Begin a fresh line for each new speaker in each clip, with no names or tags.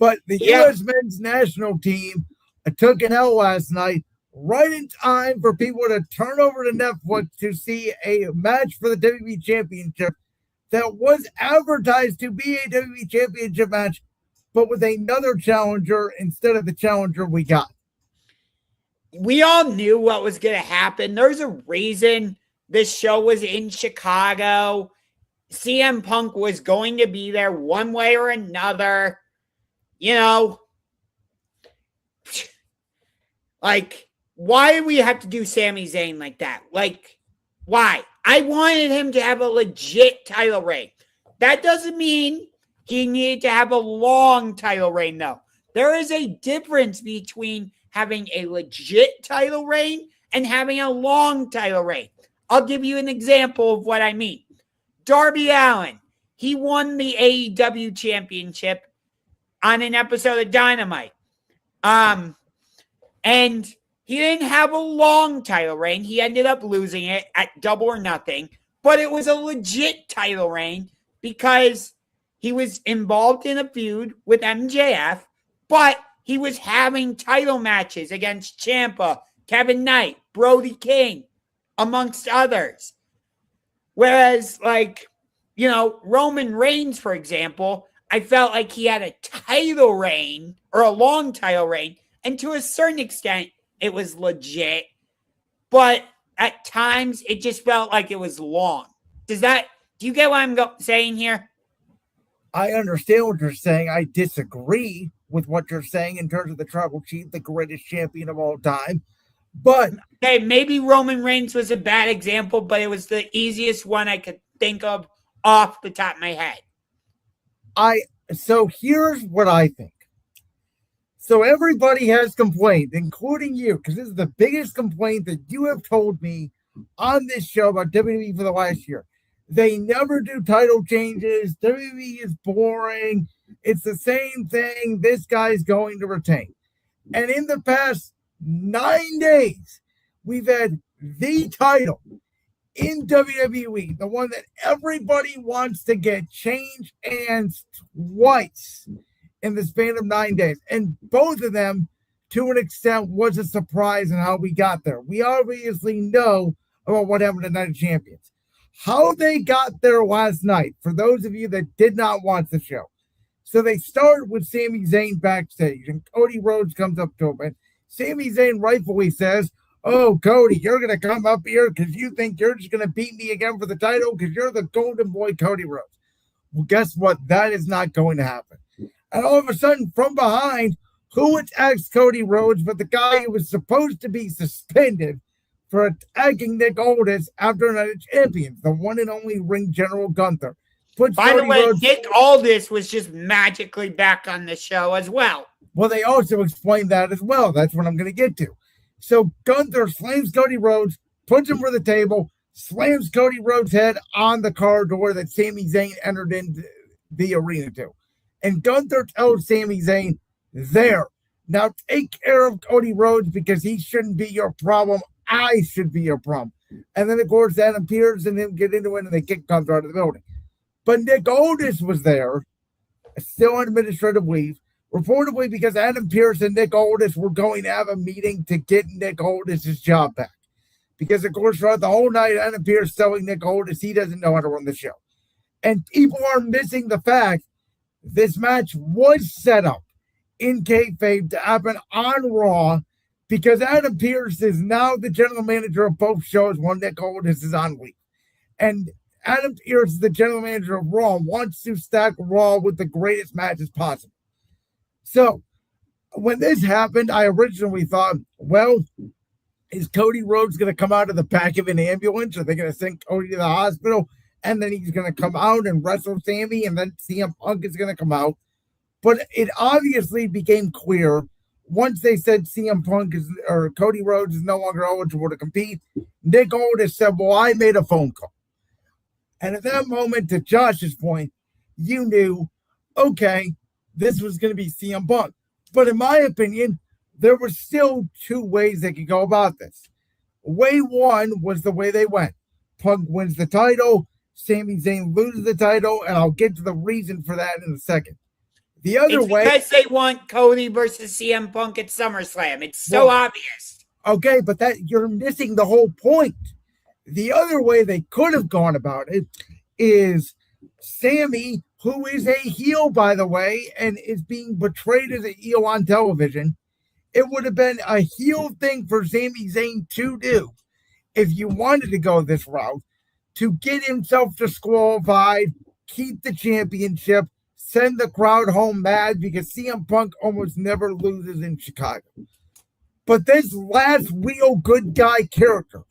But the U.S. men's national team took an L last night, right in time for people to turn over to Netflix to see a match for the WWE Championship that was advertised to be a WWE Championship match, but with another challenger instead of the challenger we got.
We all knew what was going to happen. There's a reason this show was in Chicago. CM Punk was going to be there one way or another. You know, like, why do we have to do Sami Zayn like that? Like, why? I wanted him to have a legit title reign. That doesn't mean he needed to have a long title reign, though. There is a difference between having a legit title reign and having a long title reign. I'll give you an example of what I mean. Darby Allin, he won the AEW championship on an episode of Dynamite. And he didn't have a long title reign. He ended up losing it at Double or Nothing. But it was a legit title reign because he was involved in a feud with MJF, but he was having title matches against Ciampa, Kevin Knight, Brody King, amongst others. Whereas, like, you know, Roman Reigns, for example, I felt like he had a title reign or a long title reign, and to a certain extent, it was legit. But at times, it just felt like it was long. Do you get what I'm saying here?
I understand what you're saying. I disagree with what you're saying in terms of the Tribal Chief, the greatest champion of all time. But
okay, maybe Roman Reigns was a bad example, but it was the easiest one I could think of off the top of my head.
So here's what I think. So everybody has complained, including you, because this is the biggest complaint that you have told me on this show about WWE for the last year. They never do title changes. WWE is boring. It's the same thing. This guy's going to retain. And in the past 9 days, we've had the title in WWE, the one that everybody wants to get changed hands twice in the span of 9 days. And both of them, to an extent, was a surprise in how we got there. We obviously know about what happened at Night of Champions. How they got there last night, for those of you that did not watch the show. So they start with Sami Zayn backstage, and Cody Rhodes comes up to him, and Sami Zayn rightfully says, "Oh, Cody, you're going to come up here because you think you're just going to beat me again for the title because you're the golden boy, Cody Rhodes." Well, guess what? That is not going to happen. And all of a sudden, from behind, who attacks Cody Rhodes but the guy who was supposed to be suspended for attacking Nick Aldis after Night of Champions, the one and only ring general Gunther.
By the way, Nick Aldis was just magically back on the show as well.
Well, they also explained that as well. That's what I'm going to get to. So Gunther slams Cody Rhodes, puts him for the table, slams Cody Rhodes' head on the car door that Sami Zayn entered into the arena to. And Gunther tells Sami Zayn, "There, now take care of Cody Rhodes because he shouldn't be your problem. I should be your problem." And then, of course, Adam Pearce and him get into it and they kick Gunther out of the building. But Nick Aldis was there, still on administrative leave, reportedly because Adam Pearce and Nick Aldis were going to have a meeting to get Nick Aldis' job back. Because, of course, throughout the whole night, Adam Pearce telling Nick Aldis he doesn't know how to run the show. And people are missing the fact this match was set up in kayfabe to happen on Raw because Adam Pearce is now the general manager of both shows while Nick Aldis is on leave. And Adam Pearce, the general manager of Raw, wants to stack Raw with the greatest matches possible. So when this happened, I originally thought, well, is Cody Rhodes going to come out of the back of an ambulance? Are they going to send Cody to the hospital? And then he's going to come out and wrestle Sami, and then CM Punk is going to come out. But it obviously became clear once they said CM Punk or Cody Rhodes is no longer eligible to compete. Nick Aldis said, "Well, I made a phone call." And at that moment, to Josh's point, you knew, okay, this was going to be CM Punk. But in my opinion, there were still two ways they could go about this. Way one was the way they went. Punk wins the title, Sami Zayn loses the title, and I'll get to the reason for that in a second. The other
It's
way,
because they want Cody versus CM Punk at SummerSlam. It's so obvious.
Okay, but that you're missing the whole point. The other way they could have gone about it is Sammy, who is a heel, by the way, and is being portrayed as a heel on television. It would have been a heel thing for Sami Zayn to do if you wanted to go this route, to get himself disqualified, keep the championship, send the crowd home mad because CM Punk almost never loses in Chicago. But this last real good guy character,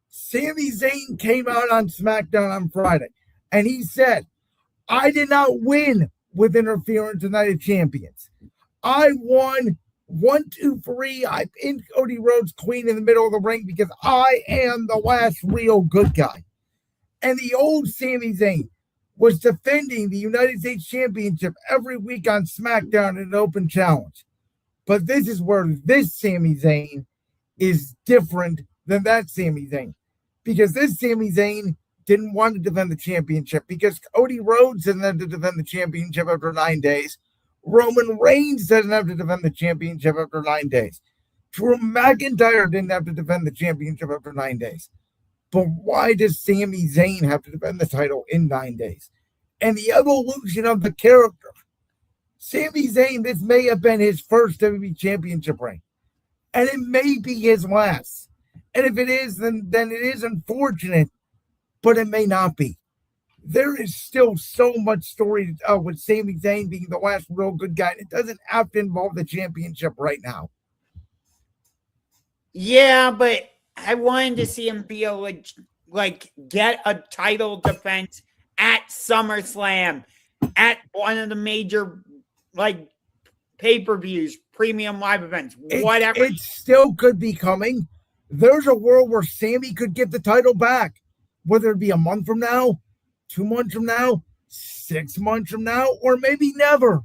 Sami Zayn, came out on SmackDown on Friday, and he said, I did not win with interference in Night of Champions. I won 1, 2, 3. I pinned Cody Rhodes Queen in the middle of the ring because I am the last real good guy. And the old Sami Zayn was defending the United States Championship every week on SmackDown in an open challenge. But this is where this Sami Zayn is different than that Sami Zayn. Because this Sami Zayn didn't want to defend the championship because Cody Rhodes didn't have to defend the championship after 9 days. Roman Reigns doesn't have to defend the championship after 9 days. Drew McIntyre didn't have to defend the championship after 9 days. But why does Sami Zayn have to defend the title in 9 days? And the evolution of the character. Sami Zayn, this may have been his first WWE Championship reign. And it may be his last. And if it is, then it is unfortunate, but it may not be. There is still so much story with Sami Zayn being the last real good guy. It doesn't have to involve the championship right now.
Yeah, but I wanted to see him be able to get a title defense at SummerSlam, at one of the major pay-per-views, premium live events, whatever.
It still could be coming. There's a world where Sammy could get the title back, whether it be a month from now, 2 months from now, 6 months from now, or maybe never.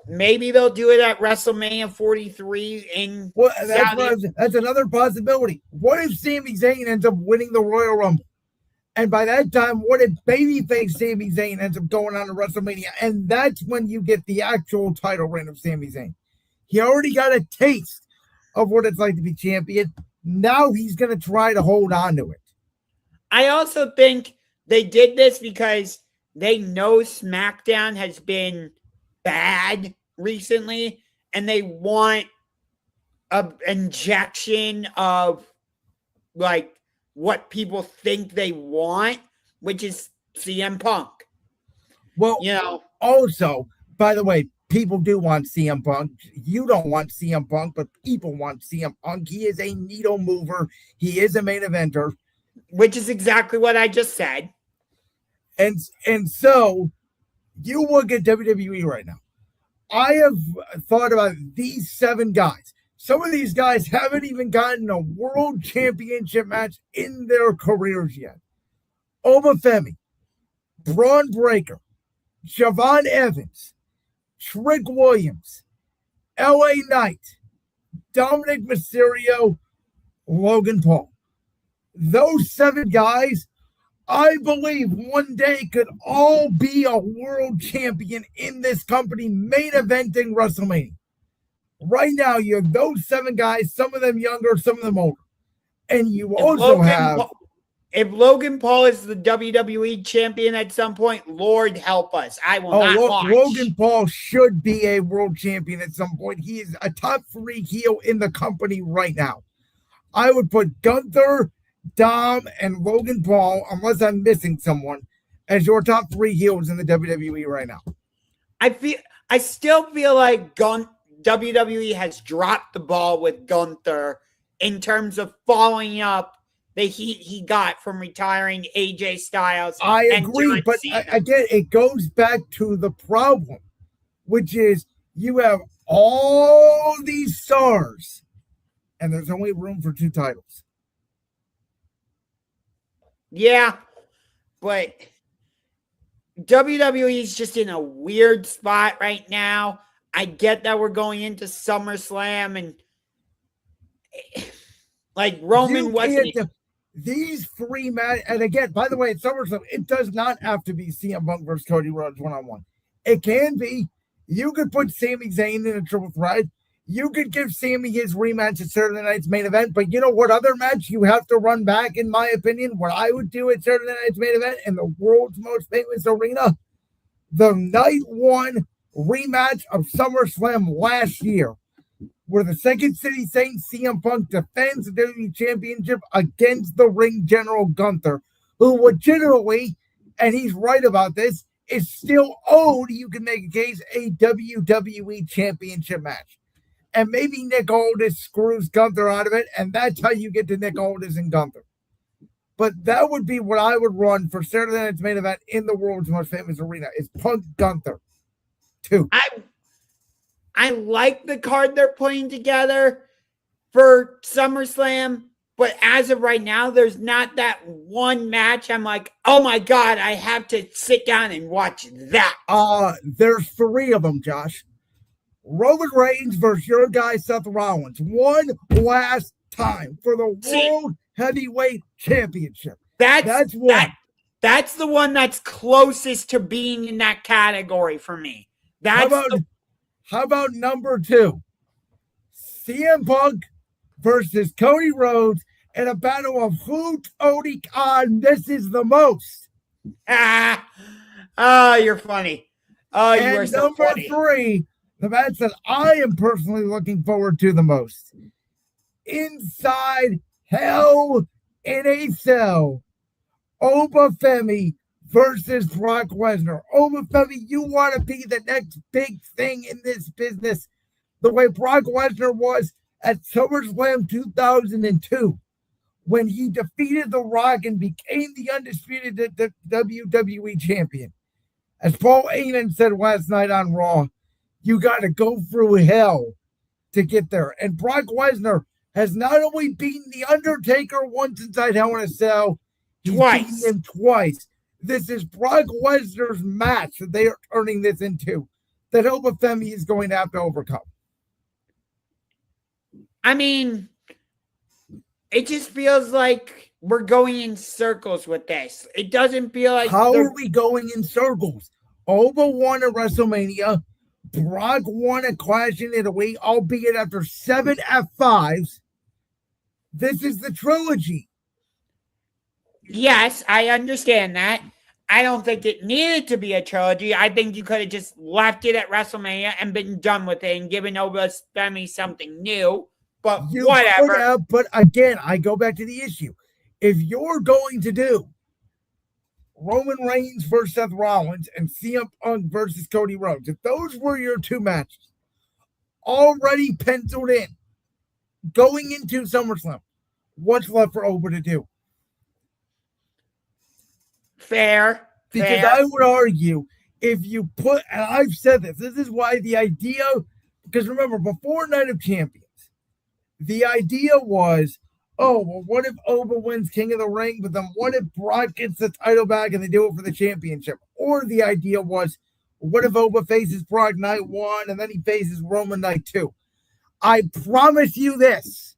Maybe they'll do it at WrestleMania 43 in
that's another possibility. What if Sami Zayn ends up winning the Royal Rumble? And by that time, what if babyface Sami Zayn ends up going on to WrestleMania? And that's when you get the actual title reign of Sami Zayn. He already got a taste of what it's like to be champion. Now he's going to try to hold on to it.
I also think they did this because they know SmackDown has been bad recently, and they want an injection of what people think they want, which is CM Punk.
Well, also, by the way, people do want CM Punk. You don't want CM Punk, but people want CM Punk. He is a needle mover. He is a main eventer.
Which is exactly what I just said.
And so you look at WWE right now. I have thought about these 7 guys. Some of these guys haven't even gotten a world championship match in their careers yet. Obafemi, Braun Breaker, Javon Evans, Trick Williams, LA Knight, Dominic Mysterio, Logan Paul. Those 7 guys, I believe one day could all be a world champion in this company, main eventing WrestleMania. Right now, you have those 7 guys, some of them younger, some of them older. And you
if Logan Paul is the WWE champion at some point, Lord help us. I will not watch.
Logan Paul should be a world champion at some point. He is a top 3 heel in the company right now. I would put Gunther, Dom, and Logan Paul, unless I'm missing someone, as your top 3 heels in the WWE right now.
I still feel like WWE has dropped the ball with Gunther in terms of following up the heat he got from retiring AJ Styles.
I agree, but again, it goes back to the problem, which is you have all these stars, and there's only room for 2 titles.
Yeah, but WWE is just in a weird spot right now. I get that we're going into SummerSlam and Roman wasn't.
these three matches, and again, by the way, at SummerSlam, it does not have to be CM Punk versus Cody Rhodes one-on-one. It can be. You could put Sami Zayn in a triple threat. You could give Sami his rematch at Saturday Night's Main Event, but you know what other match you have to run back, in my opinion, what I would do at Saturday Night's Main Event in the world's most famous arena? The night one rematch of SummerSlam last year, where the Second City Saint CM Punk defends the WWE Championship against the ring general Gunther, who legitimately, and he's right about this, is still owed, you can make a case, a WWE Championship match. And maybe Nick Aldis screws Gunther out of it, and that's how you get to Nick Aldis and Gunther. But that would be what I would run for Saturday Night's Main Event in the world's most famous arena, is Punk Gunther 2.
I like the card they're putting together for SummerSlam, but as of right now, there's not that one match I'm like, oh my God, I have to sit down and watch that.
There's 3 of them, Josh. Roman Reigns versus your guy Seth Rollins, one last time for the World Heavyweight Championship. That's one.
That's the one that's closest to being in that category for me.
How about number 2? CM Punk versus Cody Rhodes in a battle of who Tony Khan misses the most.
You're funny. Oh, you are so funny.
Number 3, the match that I am personally looking forward to the most. Inside Hell in a Cell, Obafemi versus Brock Lesnar. Obafemi, you want to be the next big thing in this business, the way Brock Lesnar was at SummerSlam 2002, when he defeated The Rock and became the undisputed WWE champion. As Paul Heyman said last night on Raw, you got to go through hell to get there. And Brock Lesnar has not only beaten The Undertaker once inside Hell in a Cell, he's beaten him twice. This is Brock Lesnar's match that they are turning this into, that Obafemi is going to have to overcome.
I mean, it just feels like we're going in circles with this. It doesn't feel like...
How are we going in circles? Oba won at WrestleMania. Brock won at Clash in Italy, albeit after 7 F5s. This is the trilogy.
Yes, I understand that. I don't think it needed to be a trilogy. I think you could have just left it at WrestleMania and been done with it and given Obafemi something new. But whatever.
But again, I go back to the issue. If you're going to do Roman Reigns versus Seth Rollins and CM Punk versus Cody Rhodes, if those were your 2 matches already penciled in going into SummerSlam, what's left for Oba to do?
Fair.
Because I would argue, if you put, and I've said this is why the idea, because remember, before Night of Champions, the idea was, oh, well, what if Oba wins King of the Ring, but then what if Brock gets the title back and they do it for the championship? Or the idea was, what if Oba faces Brock night 1 and then he faces Roman night 2? I promise you this,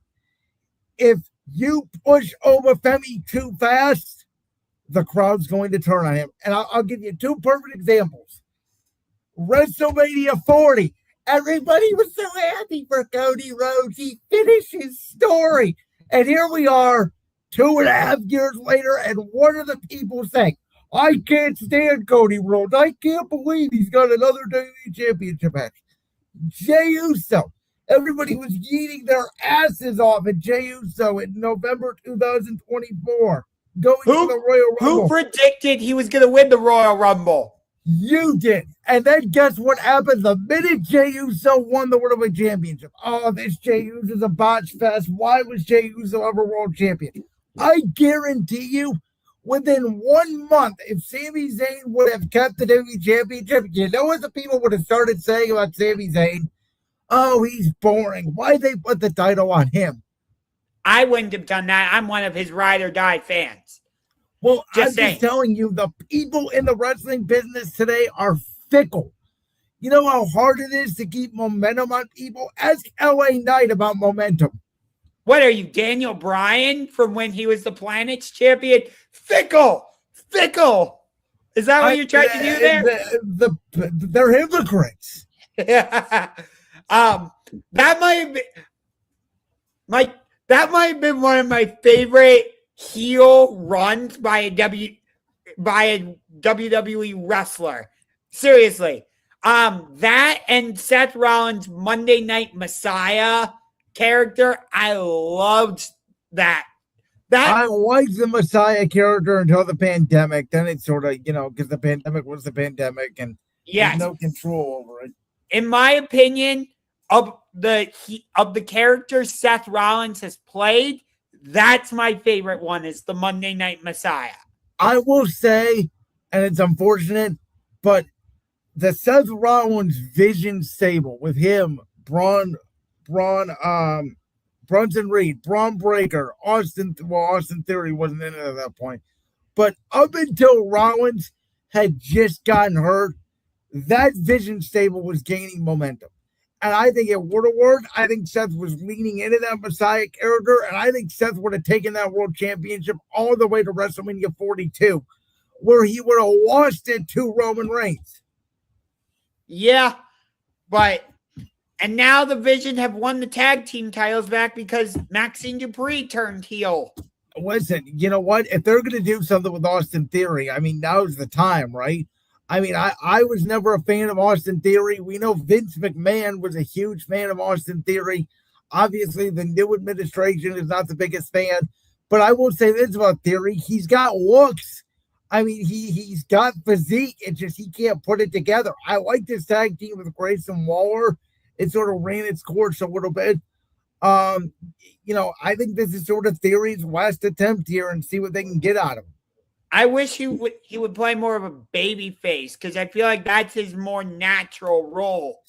if you push Obafemi too fast, the crowd's going to turn on him. And I'll give you 2 perfect examples. WrestleMania 40. Everybody was so happy for Cody Rhodes. He finished his story. And here we are 2.5 years later, and what are the people saying? I can't stand Cody Rhodes. I can't believe he's got another WWE Championship match. Jey Uso. Everybody was eating their asses off at Jey Uso in November 2024. Going to the Royal Rumble.
Who predicted he was going to win the Royal Rumble?
You did. And then guess what happened the minute Jey Uso won the World Heavyweight Championship? Oh, this Jey Uso is a botch fest. Why was Jey Uso ever world champion? I guarantee you, within 1 month, if Sami Zayn would have kept the WWE Championship, you know what the people would have started saying about Sami Zayn? Oh, he's boring. Why'd they put the title on him?
I wouldn't have done that. I'm one of his ride or die fans.
Well, I'm just telling you, the people in the wrestling business today are fickle. You know how hard it is to keep momentum on people? Ask LA Knight about momentum.
What are you, Daniel Bryan from when he was the Planet's champion? Fickle. Is that what you're trying to do there?
They're hypocrites.
That might have been that might have been one of my favorite heel runs by a WWE wrestler. Seriously. That and Seth Rollins' Monday Night Messiah character, I loved that.
I liked the Messiah character until the pandemic. Then it sort of, because the pandemic was the pandemic and there's no control over it.
In my opinion, of the characters Seth Rollins has played, that's my favorite one, is the Monday Night Messiah.
I will say, and it's unfortunate, but the Seth Rollins Vision stable with him, Bronson Reed, Braun Breaker, Austin Theory wasn't in it at that point. But up until Rollins had just gotten hurt, that Vision stable was gaining momentum. And I think it would have worked. I think Seth was leaning into that Messiah character, and I think Seth would have taken that world championship all the way to WrestleMania 42, where he would have lost it to Roman Reigns.
Yeah, and now the Vision have won the tag team titles back because Maxine Dupree turned heel.
Listen, you know what? If they're going to do something with Austin Theory, I mean, now's the time, right? I mean, I was never a fan of Austin Theory. We know Vince McMahon was a huge fan of Austin Theory. Obviously, the new administration is not the biggest fan. But I will say this about Theory. He's got looks. I mean, he's got physique. It's just he can't put it together. I like this tag team with Grayson Waller. It sort of ran its course a little bit. I think this is sort of Theory's last attempt here and see what they can get out of him.
I wish he would play more of a baby face because I feel like that's his more natural role.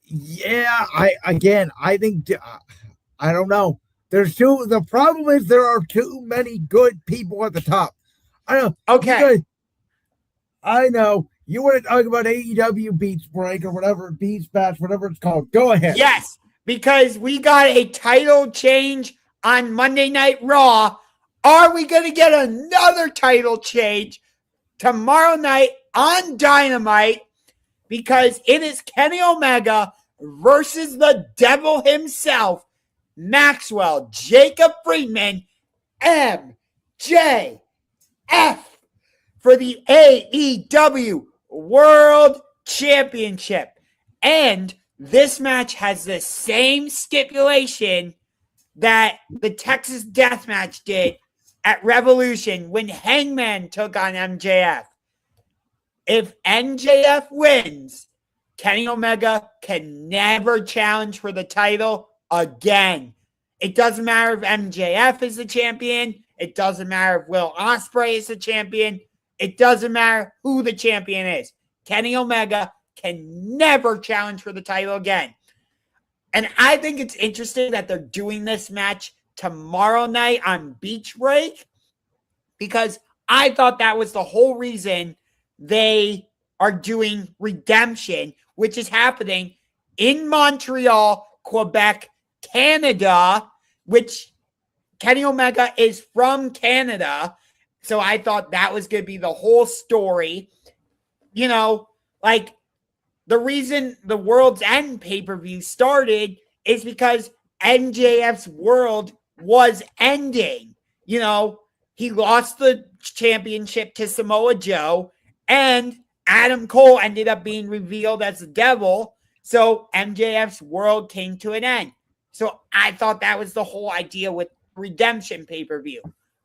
Yeah, I think I don't know. The problem is there are too many good people at the top. I know.
Okay.
I know. You want to talk about AEW Beach Break or whatever, Beach Bash, whatever it's called. Go ahead.
Yes, because we got a title change on Monday Night Raw. Are we going to get another title change tomorrow night on Dynamite? Because it is Kenny Omega versus the devil himself, Maxwell Jacob Friedman, MJF, for the AEW World Championship. And this match has the same stipulation that the Texas Death Match did at Revolution when Hangman took on MJF. If MJF wins, Kenny Omega can never challenge for the title again. It doesn't matter if MJF is the champion. It doesn't matter if Will Ospreay is the champion. It doesn't matter who the champion is. Kenny Omega can never challenge for the title again. And I think it's interesting that they're doing this match tomorrow night on Beach Break, because I thought that was the whole reason they are doing Redemption, which is happening in Montreal, Quebec, Canada, which Kenny Omega is from Canada. So I thought that was going to be the whole story. The reason the World's End pay-per-view started is because MJF's world was ending. He lost the championship to Samoa Joe, and Adam Cole ended up being revealed as the devil. So MJF's world came to an end. So I thought that was the whole idea with Redemption pay-per-view.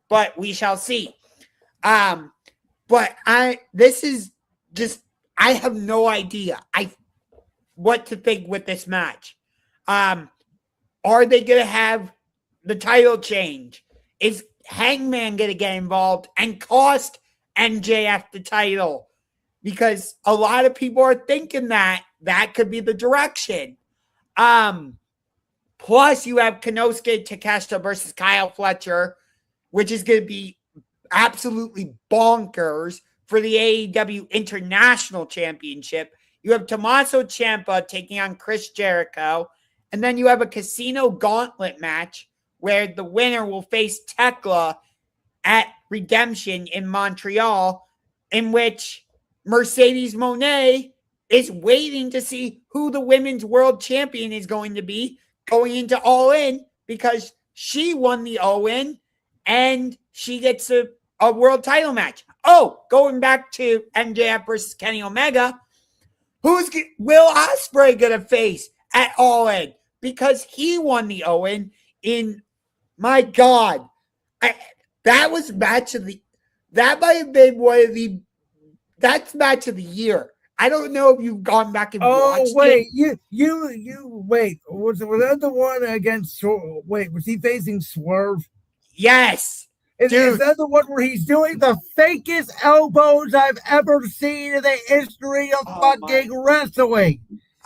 But we shall see. I have no idea what to think with this match. Are they going to have the title change? Is Hangman going to get involved and cost MJF the title? Because a lot of people are thinking that could be the direction. Plus, you have Konosuke Takeshita versus Kyle Fletcher, which is going to be absolutely bonkers for the AEW International Championship. You have Tommaso Ciampa taking on Chris Jericho. And then you have a casino gauntlet match where the winner will face Tekla at Redemption in Montreal, in which Mercedes Moné is waiting to see who the women's world champion is going to be going into All In, because she won the All In and she gets a world title match. Oh, going back to MJF versus Kenny Omega, who's Will Ospreay going to face at All In? Because he won the All In, my God. That was match of the, that might have been one of the, that's match of the year. I don't know if you've gone back and watched
wait,
it.
you wait. Was that the one against? Wait, was he facing Swerve?
Yes,
Is that the one where he's doing the fakest elbows I've ever seen in the history of wrestling?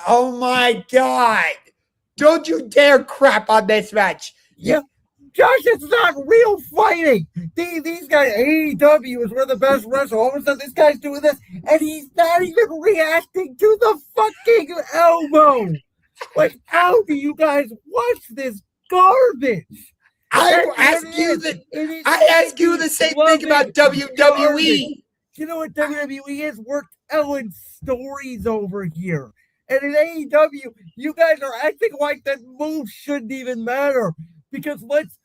Oh my God! Don't you dare crap on this match.
Yeah. Josh, it's not real fighting. These guys, AEW is one of the best wrestlers. All of a sudden, this guy's doing this, and he's not even reacting to the fucking elbow. Like, how do you guys watch this garbage?
I ask you the same thing about WWE.
Garbage. You know what WWE is? We're telling stories over here. And in AEW, you guys are acting like that move shouldn't even matter. Because let's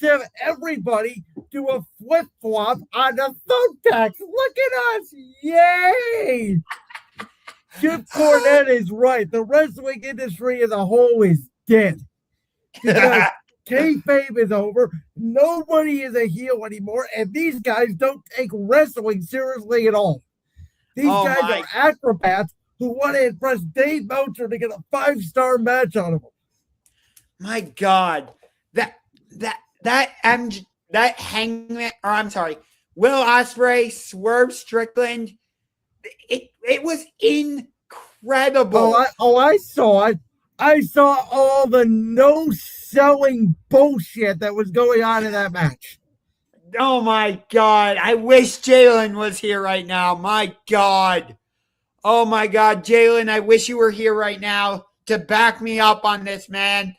have everybody do a flip-flop on the thumbtacks. Look at us. Yay! Chip Cornette is right. The wrestling industry as a whole is dead. Because kayfabe is over. Nobody is a heel anymore. And these guys don't take wrestling seriously at all. These guys are acrobats who want to impress Dave Meltzer to get a 5-star match out of them.
My God. That Hangman, or I'm sorry, Will Ospreay, Swerve Strickland, it was incredible.
I saw it. I saw all the no-selling bullshit that was going on in that match.
Oh my God. I wish Jalen was here right now. My God. Oh my God, Jalen, I wish you were here right now to back me up on this, man.